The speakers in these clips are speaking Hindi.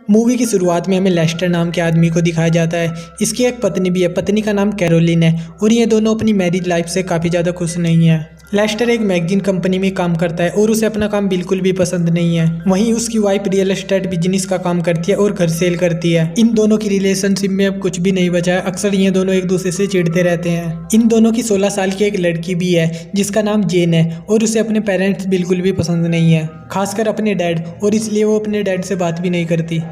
मूवी की शुरुआत में हमें लेस्टर नाम के आदमी को दिखाया जाता है। इसकी एक पत्नी भी है, पत्नी का नाम कैरोलिन है और ये दोनों अपनी मैरिज लाइफ से काफ़ी ज़्यादा खुश नहीं है। लेस्टर एक मैगजीन कंपनी में काम करता है और उसे अपना काम बिल्कुल भी पसंद नहीं है। वहीं उसकी वाइफ रियल एस्टेट बिजनेस का काम करती है और घर सेल करती है। इन दोनों की रिलेशनशिप में अब कुछ भी नहीं बचा है। अक्सर ये दोनों एक दूसरे से चिढ़ते रहते हैं। इन दोनों की 16 साल की एक लड़की भी है जिसका नाम जेन है और उसे अपने पेरेंट्स बिल्कुल भी पसंद नहीं है, खासकर अपने डैड, और इसलिए वो अपने डैड से बात भी नहीं करती।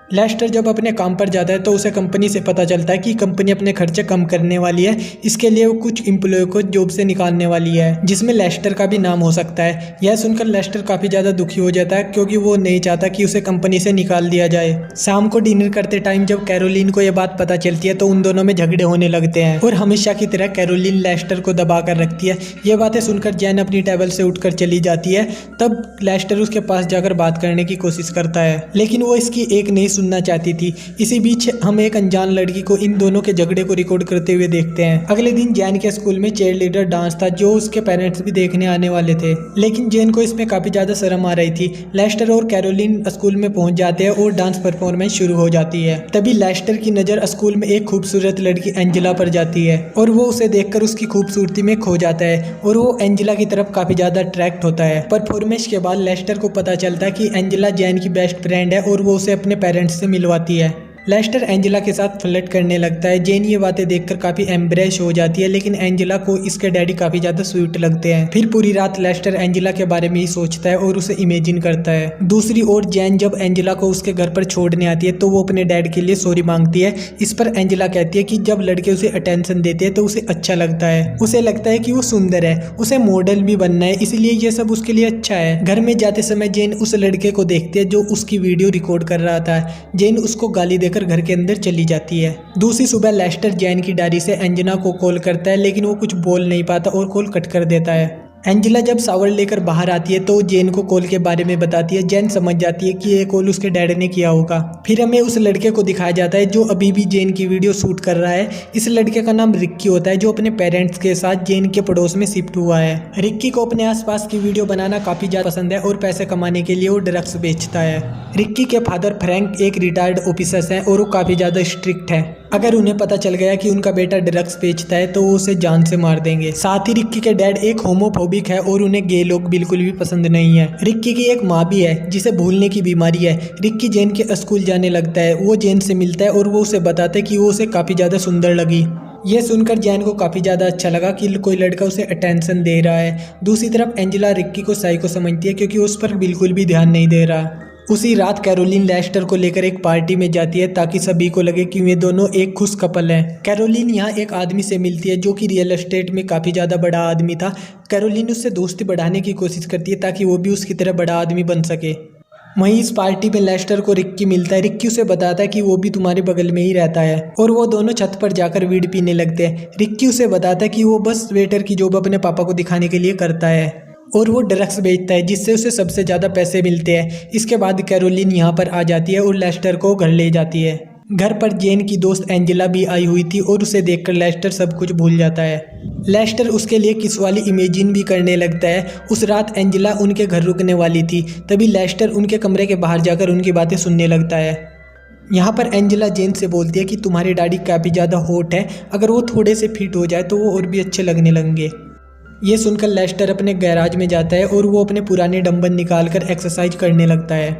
लेस्टर जब अपने काम पर जाता है तो उसे कंपनी से पता चलता है कि कंपनी अपने खर्चे कम करने वाली है। इसके लिए वो कुछ एम्प्लॉय को जॉब से निकालने वाली है, जिसमें लेस्टर का भी नाम हो सकता है। यह सुनकर लेस्टर काफ़ी ज़्यादा दुखी हो जाता है क्योंकि वो नहीं चाहता कि उसे कंपनी से निकाल दिया जाए। शाम को डिनर करते टाइम जब कैरोलिन को यह बात पता चलती है तो उन दोनों में झगड़े होने लगते हैं और हमेशा की तरह कैरोलिन लेस्टर को दबा कर रखती है। ये बातें सुनकर जैन अपनी टेबल से उठकर चली जाती है। तब लेस्टर उसके पास जाकर बात करने की कोशिश करता है, लेकिन वो इसकी एक नहीं सुनना चाहती थी। इसी बीच हम एक अनजान लड़की को इन दोनों के झगड़े को रिकॉर्ड करते हुए देखते हैं। अगले दिन जैन के स्कूल में चीयर लीडर डांस था जो उसके पेरेंट्स भी देखने आने वाले थे, लेकिन जैन को इसमें काफी ज्यादा शर्म आ रही थी। लेस्टर और कैरोलिन स्कूल में पहुंच जाते हैं और डांस परफॉर्मेंस शुरू हो जाती है। तभी लेस्टर की नजर स्कूल में एक खूबसूरत लड़की एंजेला पर जाती है और वो उसे देखकर उसकी खूबसूरती में खो जाता है और वो एंजेला की तरफ काफी ज्यादा अट्रैक्ट होता है। परफॉर्मेंस के बाद लेस्टर को पता चलता है कि एंजेला जैन की बेस्ट फ्रेंड है और वो उसे अपने पेरेंट्स से मिलवाती है। लेस्टर एंजेला के साथ फ्लर्ट करने लगता है। जेन ये बातें देखकर काफी एम्ब्रेस हो जाती है, लेकिन एंजेला को इसके डैडी काफी ज्यादा स्वीट लगते हैं। फिर पूरी रात लेस्टर एंजेला के बारे में ही सोचता है और उसे इमेजिन करता है। दूसरी ओर जैन जब एंजेला को उसके घर पर छोड़ने आती है तो वो अपने डैड के लिए सॉरी मांगती है। इस पर एंजेला कहती है कि जब लड़के उसे अटेंशन देते हैं तो उसे अच्छा लगता है। उसे लगता है कि वो सुंदर है, उसे मॉडल भी बनना है, इसलिए ये सब उसके लिए अच्छा है। घर में जाते समय जेन उस लड़के को देखती है जो उसकी वीडियो रिकॉर्ड कर रहा था। जेन उसको गाली घर के अंदर चली जाती है। दूसरी सुबह लेस्टर जैन की डायरी से एंजेला को कॉल करता है, लेकिन वो कुछ बोल नहीं पाता और कॉल कट कर देता है। एंजेला जब शावर लेकर बाहर आती है तो जेन को कॉल के बारे में बताती है। जेन समझ जाती है कि ये कॉल उसके डैड ने किया होगा। फिर हमें उस लड़के को दिखाया जाता है जो अभी भी जेन की वीडियो शूट कर रहा है। इस लड़के का नाम रिक्की होता है जो अपने पेरेंट्स के साथ जेन के पड़ोस में शिफ्ट हुआ है। रिक्की को अपने आसपास की वीडियो बनाना काफी ज्यादा पसंद है और पैसे कमाने के लिए वो ड्रग्स बेचता है। रिक्की के फादर फ्रैंक एक रिटायर्ड ऑफिसर हैं और वो काफी ज्यादा स्ट्रिक्ट है। अगर उन्हें पता चल गया कि उनका बेटा ड्रग्स बेचता है तो वो उसे जान से मार देंगे। साथ ही रिक्की के डैड एक होमोफोबिक है और उन्हें गे लोग बिल्कुल भी पसंद नहीं है। रिक्की की एक माँ भी है जिसे भूलने की बीमारी है। रिक्की जेन के स्कूल जाने लगता है। वो जेन से मिलता है और वो उसे बताता है कि वो उसे काफी ज्यादा सुंदर लगी। ये सुनकर जैन को काफ़ी ज़्यादा अच्छा लगा कि कोई लड़का उसे अटेंशन दे रहा है। दूसरी तरफ एंजेला रिक्की को साइको समझती है क्योंकि उस पर बिल्कुल भी ध्यान नहीं दे रहा। उसी रात कैरोलिन लेस्टर को लेकर एक पार्टी में जाती है ताकि सभी को लगे कि वे दोनों एक खुश कपल हैं। कैरोलिन यहाँ एक आदमी से मिलती है जो कि रियल एस्टेट में काफ़ी ज़्यादा बड़ा आदमी था। कैरोलिन उससे दोस्ती बढ़ाने की कोशिश करती है ताकि वो भी उसकी तरह बड़ा आदमी बन सके। वहीं इस पार्टी में लेस्टर को रिक्की मिलता है। रिक्की उसे बताता है कि वो भी तुम्हारे बगल में ही रहता है और वो दोनों छत पर जाकर वीड पीने लगते हैं। रिक्की उसे बताता है कि वो बस वेटर की जॉब अपने पापा को दिखाने के लिए करता है और वो ड्रग्स बेचता है जिससे उसे सबसे ज़्यादा पैसे मिलते हैं। इसके बाद कैरोलिन यहाँ पर आ जाती है और लेस्टर को घर ले जाती है। घर पर जेन की दोस्त एंजेला भी आई हुई थी और उसे देखकर लेस्टर सब कुछ भूल जाता है। लेस्टर उसके लिए किस वाली इमेजिन भी करने लगता है। उस रात एंजेला उनके घर रुकने वाली थी, तभी लेस्टर उनके कमरे के बाहर जाकर उनकी बातें सुनने लगता है। यहाँ पर एंजेला जेन से बोलती है कि तुम्हारे डैडी काफ़ी ज़्यादा हॉट है, अगर वो थोड़े से फिट हो जाए तो वो और भी अच्छे लगने लगेंगे। ये सुनकर लेस्टर अपने गैराज में जाता है और वो अपने पुराने डंबल निकालकर एक्सरसाइज करने लगता है।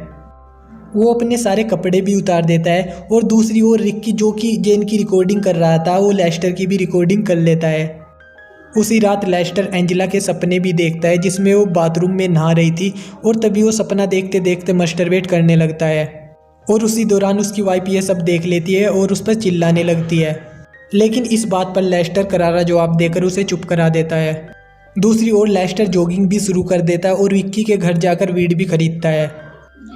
वो अपने सारे कपड़े भी उतार देता है और दूसरी ओर रिक्की जो कि जेन की रिकॉर्डिंग कर रहा था वो लेस्टर की भी रिकॉर्डिंग कर लेता है। उसी रात लेस्टर एंजेला के सपने भी देखता है जिसमें वो बाथरूम में नहा रही थी और तभी वो सपना देखते देखते मस्टरबेट करने लगता है और उसी दौरान उसकी वाइफ ये सब देख लेती है और उस पर चिल्लाने लगती है, लेकिन इस बात पर लेस्टर करारा जवाब देकर उसे चुप करा देता है। दूसरी ओर लेस्टर जॉगिंग भी शुरू कर देता है और रिक्की के घर जाकर वीड भी खरीदता है।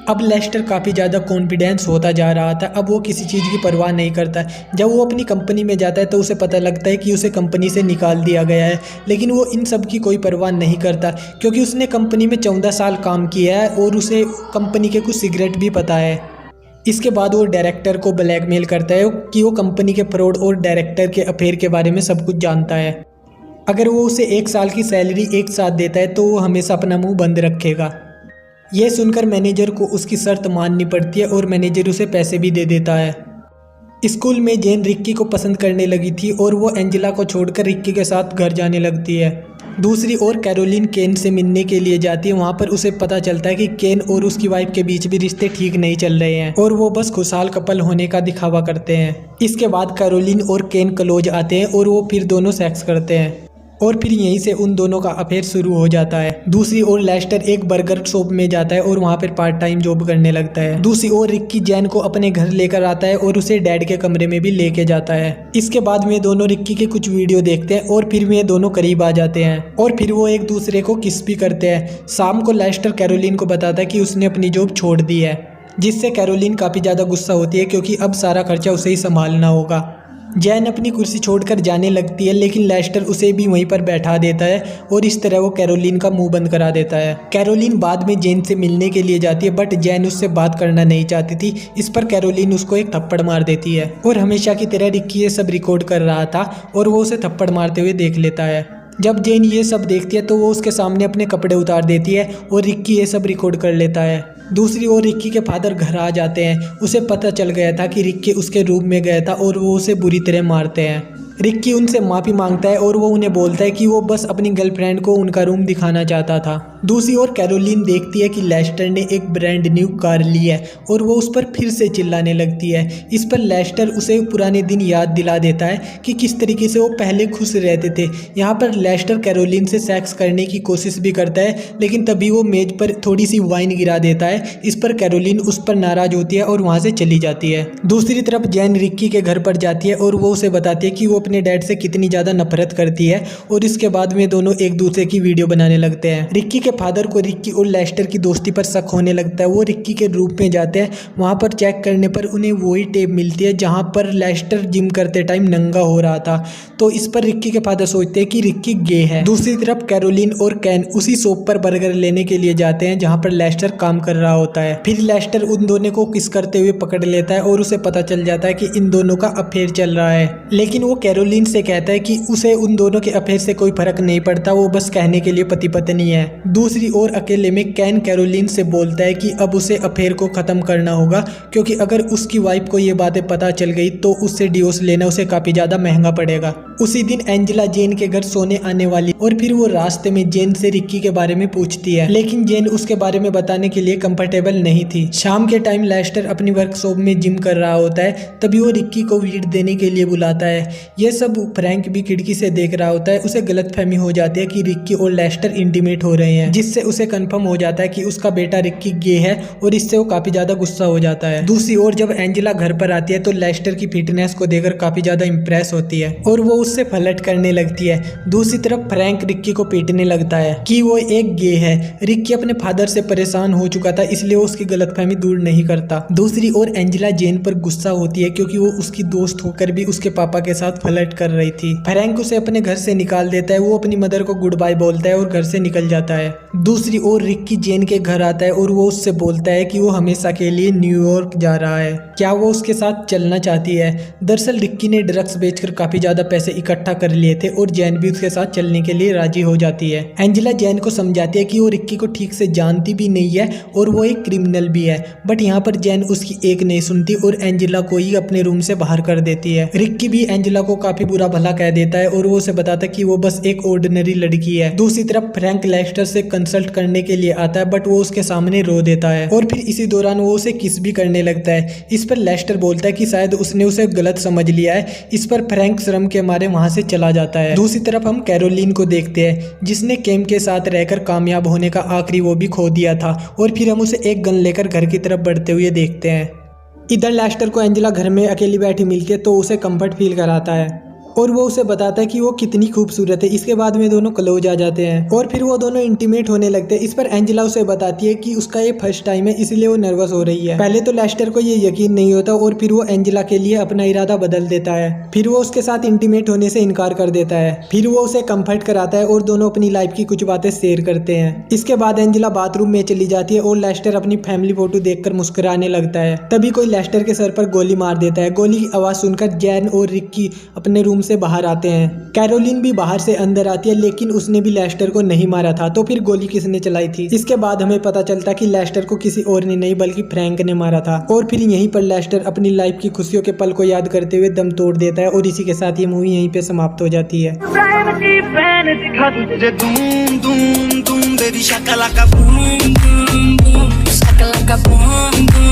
अब लेस्टर काफ़ी ज़्यादा कॉन्फिडेंस होता जा रहा था। अब वो किसी चीज़ की परवाह नहीं करता। जब वो अपनी कंपनी में जाता है तो उसे पता लगता है कि उसे कंपनी से निकाल दिया गया है, लेकिन वो इन सब की कोई परवाह नहीं करता क्योंकि उसने कंपनी में 14 साल काम किया है और उसे कंपनी के कुछ सीक्रेट भी पता है। इसके बाद वो डायरेक्टर को ब्लैकमेल करता है कि वो कंपनी के फ्रॉड और डायरेक्टर के अफेयर के बारे में सब कुछ जानता है। अगर वो उसे 1 साल की सैलरी एक साथ देता है तो वो हमेशा अपना मुंह बंद रखेगा। ये सुनकर मैनेजर को उसकी शर्त माननी पड़ती है और मैनेजर उसे पैसे भी दे देता है। स्कूल में जेन रिक्की को पसंद करने लगी थी और वो एंजेला को छोड़कर रिक्की के साथ घर जाने लगती है। दूसरी ओर कैरोलिन केन से मिलने के लिए जाती है। वहाँ पर उसे पता चलता है कि केन और उसकी वाइफ के बीच भी रिश्ते ठीक नहीं चल रहे हैं और वो बस खुशहाल कपल होने का दिखावा करते हैं। इसके बाद कैरोलिन और केन क्लोज आते हैं और वो फिर दोनों सेक्स करते हैं और फिर यहीं से उन दोनों का अफेयर शुरू हो जाता है। दूसरी ओर लेस्टर एक बर्गर शॉप में जाता है और वहाँ पर पार्ट टाइम जॉब करने लगता है। दूसरी ओर रिक्की जैन को अपने घर लेकर आता है और उसे डैड के कमरे में भी लेके जाता है। इसके बाद वे दोनों रिक्की के कुछ वीडियो देखते हैं और फिर वे दोनों करीब आ जाते हैं और फिर वो एक दूसरे को किस भी करते हैं। शाम को लेस्टर कैरोलिन को बताता है कि उसने अपनी जॉब छोड़ दी है, जिससे कैरोलिन काफ़ी ज़्यादा गुस्सा होती है क्योंकि अब सारा खर्चा उसे ही संभालना होगा। जैन अपनी कुर्सी छोड़कर जाने लगती है लेकिन लेस्टर उसे भी वहीं पर बैठा देता है और इस तरह वो कैरोलिन का मुंह बंद करा देता है। कैरोलिन बाद में जैन से मिलने के लिए जाती है बट जैन उससे बात करना नहीं चाहती थी। इस पर कैरोलिन उसको एक थप्पड़ मार देती है और हमेशा की तरह रिक्की ये सब रिकॉर्ड कर रहा था और वो उसे थप्पड़ मारते हुए देख लेता है। जब जेन ये सब देखती है तो वो उसके सामने अपने कपड़े उतार देती है और रिक्की ये सब रिकॉर्ड कर लेता है। दूसरी ओर रिक्की के फादर घर आ जाते हैं। उसे पता चल गया था कि रिक्की उसके रूम में गया था और वो उसे बुरी तरह मारते हैं। रिक्की उनसे माफ़ी मांगता है और वो उन्हें बोलता है कि वो बस अपनी गर्लफ्रेंड को उनका रूम दिखाना चाहता था। दूसरी ओर कैरोलिन देखती है कि लेस्टर ने एक ब्रांड न्यू कार ली है और वो उस पर फिर से चिल्लाने लगती है। इस पर लेस्टर उसे पुराने दिन याद दिला देता है कि किस तरीके से वो पहले खुश रहते थे। यहाँ पर लेस्टर कैरोलिन से सेक्स करने की कोशिश भी करता है लेकिन तभी वो मेज पर थोड़ी सी वाइन गिरा देता है। इस पर कैरोलिन उस पर नाराज होती है और वहाँ से चली जाती है। दूसरी तरफ जैन रिक्की के घर पर जाती है और वो उसे बताती है कि वो अपने डैड से कितनी ज़्यादा नफरत करती है और इसके बाद में दोनों एक दूसरे की वीडियो बनाने लगते हैं। रिक्की के फादर को रिक्की और लेस्टर की दोस्ती पर शक होने लगता है। वो रिक्की के रूम में जाते हैं। वहाँ पर चेक करने पर उन्हें वही टेप मिलती है जहाँ पर लेस्टर जिम करते टाइम नंगा हो रहा था। तो इस पर रिक्की के फादर सोचते हैं कि रिक्की गे है। दूसरी तरफ कैरोलिन और कैन उसी शॉप पर बर्गर लेने के लिए जाते हैं जहाँ पर लेस्टर काम कर रहा होता है। फिर लेस्टर उन दोनों को किस करते हुए पकड़ लेता है और उसे पता चल जाता है कि इन दोनों का अफेयर चल रहा है। लेकिन वो कैरोलिन से कहता है कि उसे उन दोनों के अफेयर से कोई फर्क नहीं पड़ता, वो बस कहने के लिए पति पत्नी है। दूसरी ओर अकेले में कैन कैरोलिन से बोलता है कि अब उसे अफेयर को ख़त्म करना होगा क्योंकि अगर उसकी वाइफ को ये बातें पता चल गई तो उससे डिवोर्स लेना उसे काफ़ी ज़्यादा महंगा पड़ेगा। उसी दिन एंजेला जेन के घर सोने आने वाली और फिर वो रास्ते में जेन से रिक्की के बारे में पूछती है लेकिन जेन उसके बारे में बताने के लिए कंफर्टेबल नहीं थी। शाम के टाइम लेस्टर अपनी वर्कशॉप में जिम कर रहा होता है, तभी वो रिक्की को वीड देने के लिए बुलाता है। ये सब फ्रैंक भी खिड़की से देख रहा होता है। उसे गलतफहमी हो जाती है कि रिक्की और लेस्टर इंटीमेट हो रहे हैं, जिससे उसे कंफर्म हो जाता है कि उसका बेटा रिक्की गे है और इससे वो काफी ज्यादा गुस्सा हो जाता है। दूसरी ओर जब एंजेला घर पर आती है तो लेस्टर की फिटनेस को देखकर काफी ज्यादा इंप्रेस होती है और वो उससे फ्लर्ट करने लगती है। दूसरी तरफ फ्रैंक रिक्की को पीटने लगता है कि वो एक गे है। रिक्की अपने फादर से परेशान हो चुका था इसलिए वो उसकी गलतफहमी दूर नहीं करता। दूसरी ओर एंजेला जेन पर गुस्सा होती है क्योंकि वो उसकी दोस्त होकर भी उसके पापा के साथ फ्लर्ट कर रही थी। फ्रैंक उसे अपने घर से निकाल देता है। वो अपनी मदर को गुड बाय बोलता है और घर से निकल जाता है। दूसरी ओर रिक्की जेन के घर आता है और वो उससे बोलता है कि वो हमेशा के लिए न्यूयॉर्क जा रहा है, क्या वो उसके साथ चलना चाहती है। दरअसल रिक्की ने ड्रग्स बेचकर काफी ज्यादा पैसे इकट्ठा कर लिए थे और जैन भी उसके साथ चलने के लिए राजी हो जाती है। एंजेला जैन को समझाती है कि वो रिक्की को ठीक से जानती भी नहीं है और वो एक क्रिमिनल भी है, बट यहाँ पर जैन उसकी एक नहीं सुनती और एंजेला को ही अपने रूम से बाहर कर देती है। रिक्की भी एंजेला को काफी बुरा भला कह देता है और वो उसे बताता है कि वो बस एक ऑर्डिनरी लड़की है। दूसरी तरफ फ्रैंक लेस्टर से कंसल्ट करने के लिए आता है बट वो उसके सामने रो देता है और फिर इसी दौरान वो उसे किस भी करने लगता है। इस पर लेस्टर बोलता है कि शायद उसने उसे गलत समझ लिया है। इस पर फ्रैंक शर्म के मारे वहां से चला जाता है। दूसरी तरफ हम कैरोलिन को देखते हैं जिसने केम के साथ रहकर कामयाब होने का आखिरी वो भी खो दिया था और फिर हम उसे एक गन लेकर घर की तरफ बढ़ते हुए देखते हैं। इधर लेस्टर को एंजेला घर में अकेली बैठी मिलती है तो उसे कंफर्ट फील कराता है और वो उसे बताता है कि वो कितनी खूबसूरत है। इसके बाद में दोनों क्लोज आ जाते हैं और फिर वो दोनों इंटीमेट होने लगते हैं। इस पर एंजेला उसे बताती है कि उसका ये फर्स्ट टाइम है इसलिए वो नर्वस हो रही है। पहले तो लेस्टर को ये यकीन नहीं होता और फिर वो एंजेला के लिए अपना इरादा बदल देता है। फिर वो उसके साथ इंटीमेट होने से इनकार कर देता है। फिर वो उसे कंफर्ट कराता है और दोनों अपनी लाइफ की कुछ बातें शेयर करते हैं। इसके बाद एंजेला बाथरूम में चली जाती है और लेस्टर अपनी फैमिली फोटो देखकर मुस्कुराने लगता है। तभी कोई लेस्टर के सर पर गोली मार देता है। गोली की आवाज सुनकर जैन और रिक्की अपने रूम से बाहर आते हैं। कैरोलिन भी बाहर से अंदर आती है, लेकिन उसने भी लेस्टर को नहीं मारा था। तो फिर गोली किसने चलाई थी? इसके बाद हमें पता चलता कि लेस्टर को किसी और ने नहीं बल्कि फ्रैंक ने मारा था। और फिर यहीं पर लेस्टर अपनी लाइफ की खुशियों के पल को याद करते हुए दम तोड़ देता है और इसी के साथ ये मूवी यहीं पे समाप्त हो जाती है। Shakalaka boom boom boom, shakalaka boom boom.